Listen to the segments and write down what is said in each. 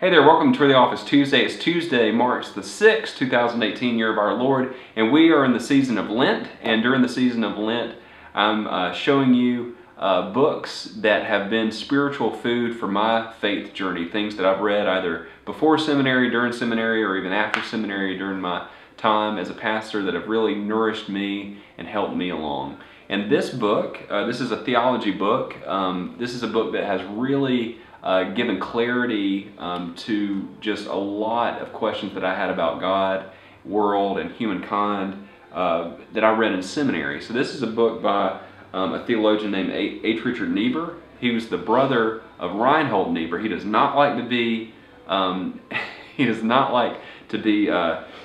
Hey there, welcome to the Office Tuesday. It's Tuesday, March the 6th, 2018, year of our Lord, and we are in the season of Lent. And during the season of Lent, I'm showing you books that have been spiritual food for my faith journey, things that I've read either before seminary, during seminary, or even after seminary during my time as a pastor that have really nourished me and helped me along. And this book, this is a theology book. This is a book that has really given clarity to just a lot of questions that I had about God, world, and humankind that I read in seminary. So this is a book by a theologian named H. Richard Niebuhr. He was the brother of Reinhold Niebuhr. He does not like to be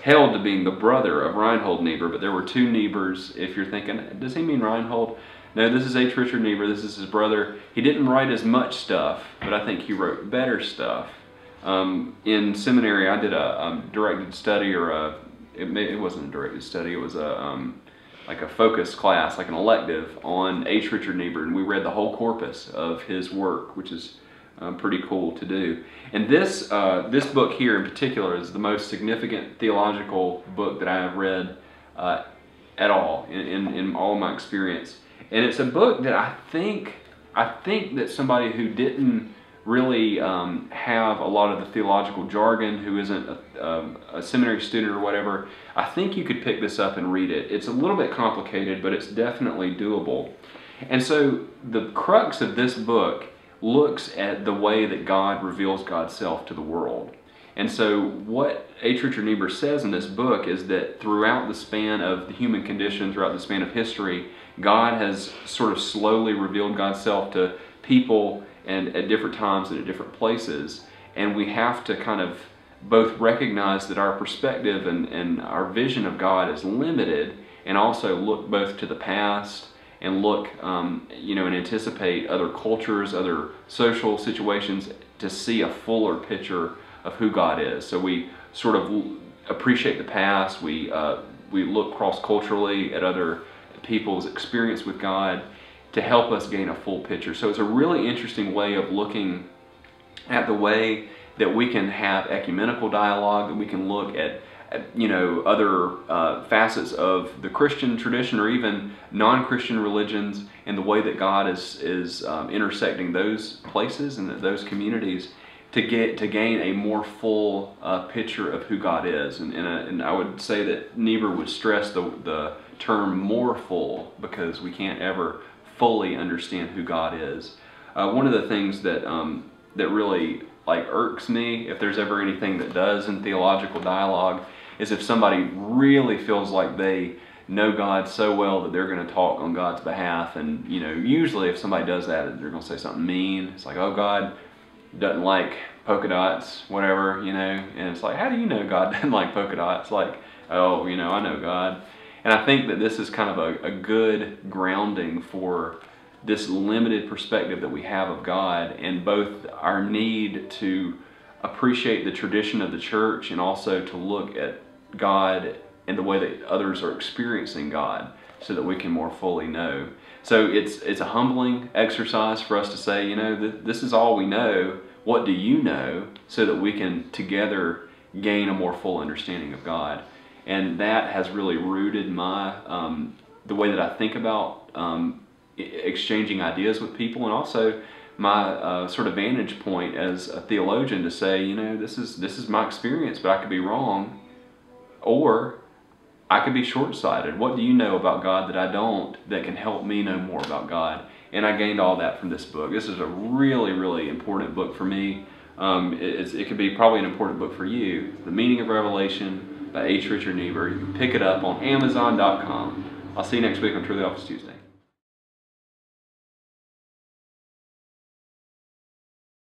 held to being the brother of Reinhold Niebuhr, but there were two Niebuhrs. If you're thinking, does he mean Reinhold? No, this is H. Richard Niebuhr. This is his brother. He didn't write as much stuff, but I think he wrote better stuff. In seminary, I did a directed study, or it wasn't a directed study. It was like a focus class, like an elective on H. Richard Niebuhr, and we read the whole corpus of his work, which is pretty cool to do. And this book here in particular is the most significant theological book that I have read at all in all of my experience. And it's a book that I think that somebody who didn't really have a lot of the theological jargon, who isn't a seminary student or whatever, I think you could pick this up and read it. It's a little bit complicated, but it's definitely doable. And so the crux of this book looks at the way that God reveals God's self to the world. And so what H. Richard Niebuhr says in this book is that throughout the span of the human condition, throughout the span of history, God has sort of slowly revealed God's self to people and at different times and at different places. And we have to kind of both recognize that our perspective and our vision of God is limited, and also look both to the past and look, and anticipate other cultures, other social situations to see a fuller picture of who God is. So we sort of appreciate the past. We look cross-culturally at other people's experience with God to help us gain a full picture. So it's a really interesting way of looking at the way that we can have ecumenical dialogue, that we can look at other facets of the Christian tradition or even non-Christian religions, and the way that God is intersecting those places and those communities to gain a more full picture of who God is. And I would say that Niebuhr would stress the term more full, because we can't ever fully understand who God is. One of the things that really irks me, if there's ever anything that does in theological dialogue, is if somebody really feels like they know God so well that they're going to talk on God's behalf. And usually if somebody does that, they're going to say something mean. It's like, oh, God doesn't like polka dots, whatever, and it's like, how do you know God doesn't like polka dots? Like, oh, I know God. And I think that this is kind of a good grounding for this limited perspective that we have of God, and both our need to appreciate the tradition of the church and also to look at God and the way that others are experiencing God, so that we can more fully know. So it's a humbling exercise for us to say, this is all we know. What do you know? So that we can together gain a more full understanding of God. And that has really rooted my the way that I think about exchanging ideas with people, and also my sort of vantage point as a theologian to say, this is my experience, but I could be wrong, or I could be short-sighted. What do you know about God that I don't, that can help me know more about God? And I gained all that from this book. This is a really, really important book for me. It could be probably an important book for you. The Meaning of Revelation by H. Richard Niebuhr. You can pick it up on Amazon.com. I'll see you next week on Truly Office Tuesday.